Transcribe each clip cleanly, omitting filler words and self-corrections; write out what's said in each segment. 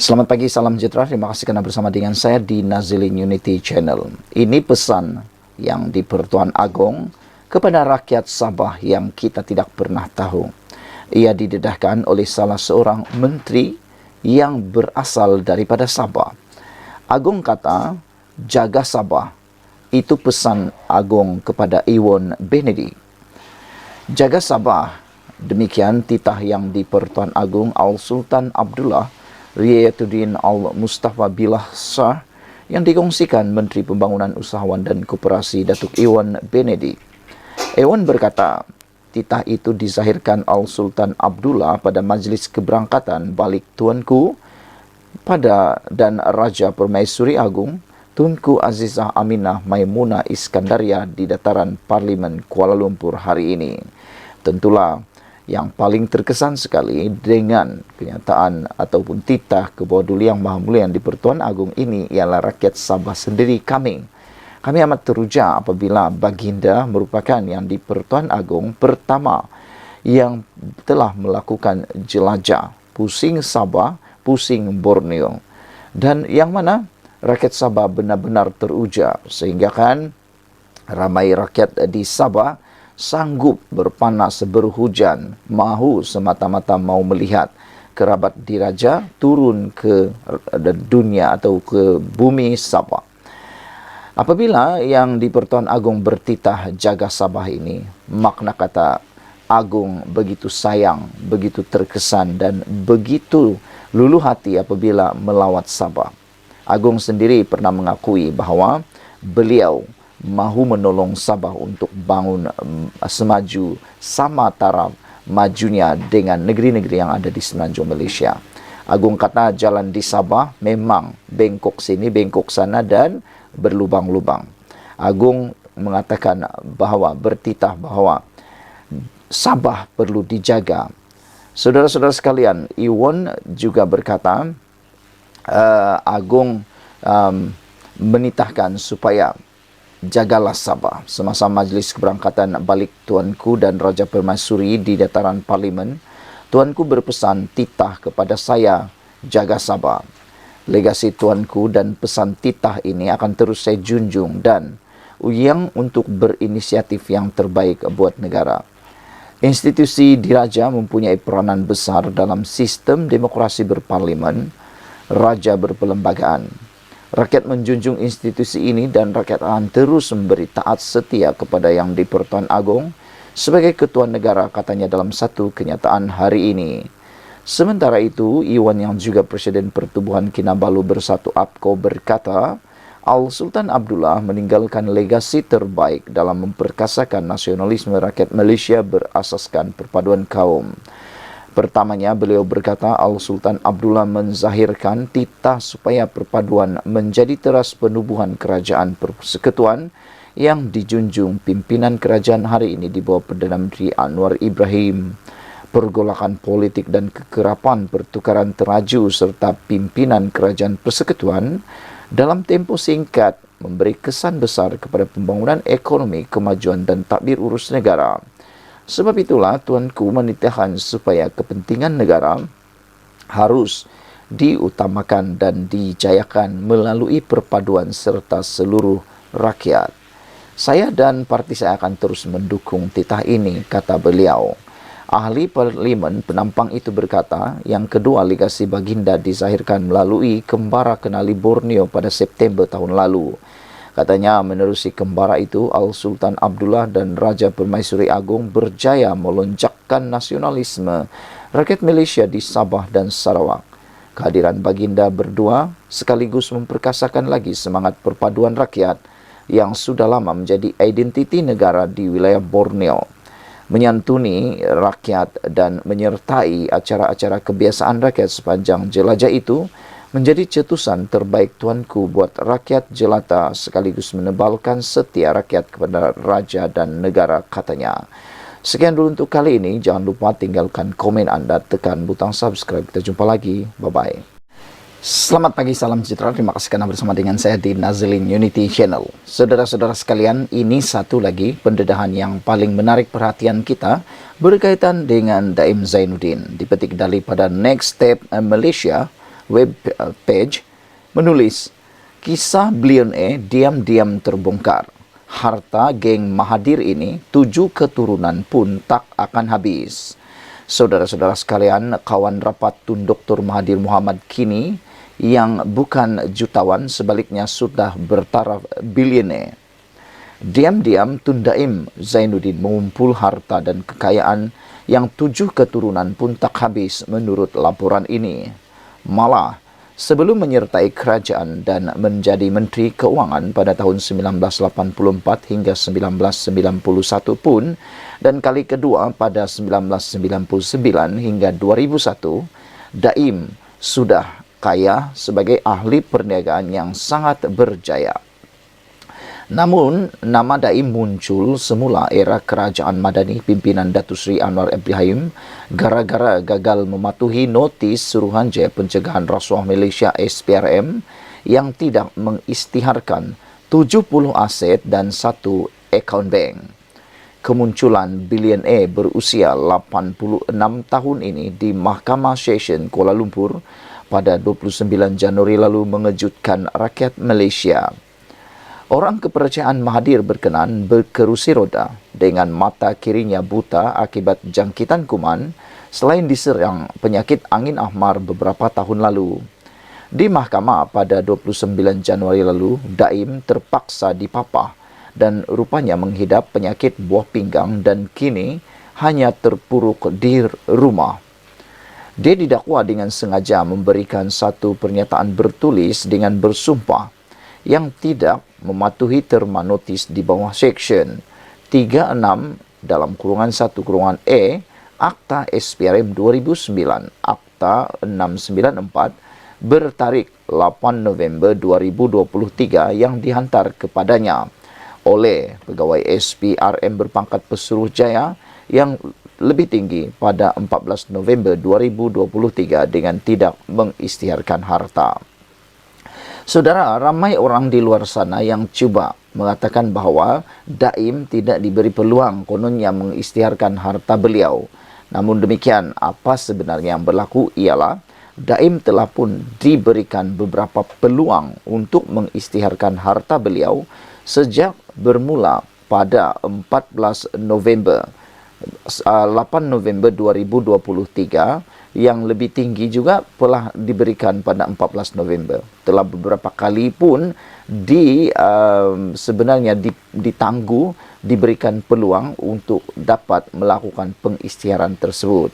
Selamat pagi, salam sejahtera. Terima kasih karena bersama dengan saya di Nazilin Unity Channel. Ini pesan yang di Pertuan Agong kepada rakyat Sabah yang kita tidak pernah tahu. Ia didedahkan oleh salah seorang menteri yang berasal daripada Sabah. Agong kata, jaga Sabah. Itu pesan Agong kepada Iwan Benedict. Jaga Sabah. Demikian titah yang di Pertuan Agong Al-Sultan Abdullah Riayatuddin Al-Mustafa Billah Shah yang dikongsikan Menteri Pembangunan Usahawan dan Koperasi Datuk Iwan Benedict. Iwan berkata, titah itu dizahirkan Al-Sultan Abdullah pada majlis keberangkatan balik Tuanku dan Raja Permaisuri Agung Tunku Azizah Aminah Maimunah Iskandaria di dataran Parlimen Kuala Lumpur hari ini. Tentulah yang paling terkesan sekali dengan kenyataan ataupun titah kebawa Yang Maha Mulia yang di Pertuan Agong ini ialah rakyat Sabah sendiri kami. Kami amat teruja apabila Baginda merupakan yang di Pertuan Agong pertama yang telah melakukan jelajah pusing Sabah, pusing Borneo. Dan yang mana rakyat Sabah benar-benar teruja sehingga kan ramai rakyat di Sabah sanggup berpanas berhujan, mahu semata-mata mau melihat kerabat diraja turun ke dunia atau ke bumi Sabah. Apabila yang di Pertuan Agong bertitah jaga Sabah ini, makna kata Agong begitu sayang, begitu terkesan dan begitu luluh hati apabila melawat Sabah. Agong sendiri pernah mengakui bahawa beliau mahu menolong Sabah untuk bangun semaju sama taraf majunya dengan negeri-negeri yang ada di semenanjung Malaysia. Agong kata jalan di Sabah memang bengkok sini, bengkok sana dan berlubang-lubang. Agong mengatakan bahawa bertitah bahawa Sabah perlu dijaga. Saudara-saudara sekalian, Iwan juga berkata Agong menitahkan supaya jagalah Sabah. Semasa majlis keberangkatan balik Tuanku dan Raja Permaisuri di dataran Parlimen, Tuanku berpesan titah kepada saya, jaga Sabah. Legasi Tuanku dan pesan titah ini akan terus saya junjung dan yang untuk berinisiatif yang terbaik buat negara. Institusi diraja mempunyai peranan besar dalam sistem demokrasi berparlimen, raja berperlembagaan. Rakyat menjunjung institusi ini dan rakyat akan terus memberi taat setia kepada yang di Pertuan Agong sebagai ketua negara, katanya dalam satu kenyataan hari ini. Sementara itu, Iwan yang juga Presiden Pertubuhan Kinabalu Bersatu APKO berkata, Al-Sultan Abdullah meninggalkan legasi terbaik dalam memperkasakan nasionalisme rakyat Malaysia berasaskan perpaduan kaum. Pertamanya beliau berkata Al-Sultan Abdullah menzahirkan titah supaya perpaduan menjadi teras penubuhan kerajaan persekutuan yang dijunjung pimpinan kerajaan hari ini di bawah Perdana Menteri Anwar Ibrahim. Pergolakan politik dan kekerapan pertukaran teraju serta pimpinan kerajaan persekutuan dalam tempoh singkat memberi kesan besar kepada pembangunan ekonomi, kemajuan dan tadbir urus negara. Sebab itulah Tuanku menitahkan supaya kepentingan negara harus diutamakan dan dijayakan melalui perpaduan serta seluruh rakyat. Saya dan parti saya akan terus mendukung titah ini, kata beliau. Ahli Parlimen penampang itu berkata, yang kedua legasi Baginda dizahirkan melalui Kembara Kenali Borneo pada September tahun lalu. Katanya menerusi kembara itu, Al-Sultan Abdullah dan Raja Permaisuri Agung berjaya melonjakkan nasionalisme rakyat Malaysia di Sabah dan Sarawak. Kehadiran Baginda berdua sekaligus memperkasakan lagi semangat perpaduan rakyat yang sudah lama menjadi identiti negara di wilayah Borneo. Menyantuni rakyat dan menyertai acara-acara kebiasaan rakyat sepanjang jelajah itu menjadi cetusan terbaik Tuanku buat rakyat jelata sekaligus menebalkan setia rakyat kepada raja dan negara, katanya. Sekian dulu untuk kali ini. Jangan lupa tinggalkan komen anda, tekan butang subscribe. Kita jumpa lagi. Bye-bye. Selamat pagi, salam sejahtera. Terima kasih karena bersama dengan saya di Nazilin Unity Channel. Saudara-saudara sekalian, ini satu lagi pendedahan yang paling menarik perhatian kita berkaitan dengan Daim Zainuddin. Dipetik daripada Next Step Malaysia, web page menulis, kisah bilioner diam-diam terbongkar. Harta geng Mahathir ini 7 keturunan pun tak akan habis. Saudara-saudara sekalian, kawan rapat Tun Dr. Mahathir Mohamad kini yang bukan jutawan sebaliknya sudah bertaraf bilioner. Diam-diam Tun Daim Zainuddin mengumpul harta dan kekayaan yang 7 keturunan pun tak habis menurut laporan ini. Malah, sebelum menyertai kerajaan dan menjadi Menteri Keuangan pada tahun 1984 hingga 1991 pun, dan kali kedua pada 1999 hingga 2001, Daim sudah kaya sebagai ahli perniagaan yang sangat berjaya. Namun, nama Daim muncul semula era kerajaan Madani pimpinan Datuk Seri Anwar Ibrahim gara-gara gagal mematuhi notis Suruhanjaya Pencegahan Rasuah Malaysia SPRM yang tidak mengisytiharkan 70 aset dan 1 akaun bank. Kemunculan bilioner berusia 86 tahun ini di Mahkamah Session Kuala Lumpur pada 29 Januari lalu mengejutkan rakyat Malaysia. Orang kepercayaan Mahathir berkenan berkerusi roda dengan mata kirinya buta akibat jangkitan kuman selain diserang penyakit angin ahmar beberapa tahun lalu. Di mahkamah pada 29 Januari lalu, Daim terpaksa dipapah dan rupanya menghidap penyakit buah pinggang dan kini hanya terpuruk di rumah. Dia didakwa dengan sengaja memberikan satu pernyataan bertulis dengan bersumpah yang tidak mematuhi terma notis di bawah Seksyen 36 dalam kurungan 1 kurungan E Akta SPRM 2009 Akta 694 bertarik 8 November 2023 yang dihantar kepadanya oleh pegawai SPRM berpangkat Pesuruhjaya yang lebih tinggi pada 14 November 2023 dengan tidak mengisytiharkan harta. Saudara, ramai orang di luar sana yang cuba mengatakan bahawa Daim tidak diberi peluang kononnya mengisytiharkan harta beliau. Namun demikian, apa sebenarnya yang berlaku ialah Daim telah pun diberikan beberapa peluang untuk mengisytiharkan harta beliau sejak bermula pada 8 November 2023 yang lebih tinggi juga telah diberikan pada 14 November. Telah beberapa kali pun sebenarnya ditangguh, diberikan peluang untuk dapat melakukan pengisytiharan tersebut.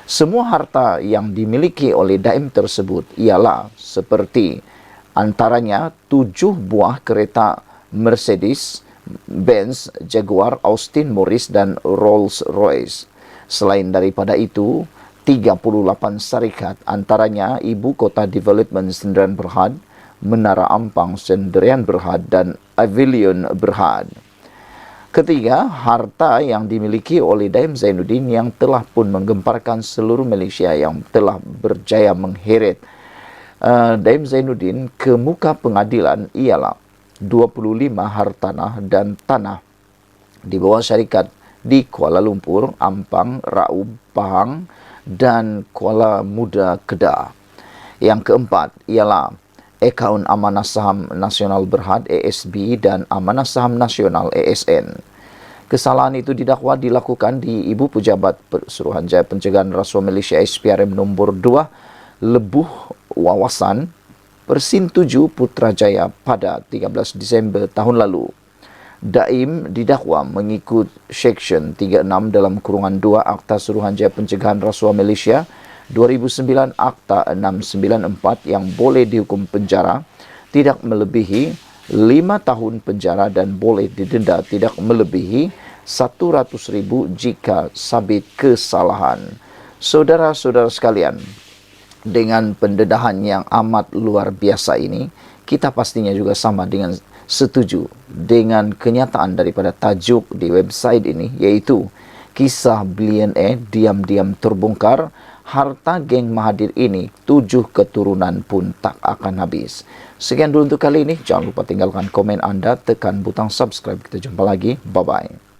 Semua harta yang dimiliki oleh Daim tersebut ialah seperti antaranya 7 buah kereta Mercedes, Benz, Jaguar, Austin, Morris dan Rolls Royce. Selain daripada itu, 38 syarikat antaranya Ibu Kota Development Sendirian Berhad, Menara Ampang Sendirian Berhad dan Avilion Berhad. Ketiga, harta yang dimiliki oleh Daim Zainuddin yang telah pun menggemparkan seluruh Malaysia yang telah berjaya mengheret Daim Zainuddin ke muka pengadilan ialah 25 hartanah dan tanah di bawah syarikat di Kuala Lumpur, Ampang, Raub, Pahang dan Kuala Muda, Kedah. Yang keempat ialah akaun Amanah Saham Nasional Berhad ASB dan Amanah Saham Nasional ASN. Kesalahan itu didakwa dilakukan di Ibu Pejabat Suruhanjaya Pencegahan Rasuah Malaysia SPRM nombor 2 Lebuh Wawasan Persin 7 Putrajaya pada 13 Disember tahun lalu. Daim didakwa mengikut Seksyen 36 dalam kurungan 2 Akta Suruhanjaya Pencegahan Rasuah Malaysia 2009 Akta 694 yang boleh dihukum penjara tidak melebihi 5 tahun penjara dan boleh didenda tidak melebihi 100,000 jika sabit kesalahan. Saudara-saudara sekalian, dengan pendedahan yang amat luar biasa ini, kita pastinya juga sama dengan setuju dengan kenyataan daripada tajuk di website ini, iaitu kisah bilioner diam-diam terbongkar, harta geng Mahathir ini 7 keturunan pun tak akan habis. Sekian dulu untuk kali ini. Jangan lupa tinggalkan komen anda, tekan butang subscribe. Kita jumpa lagi. Bye-bye.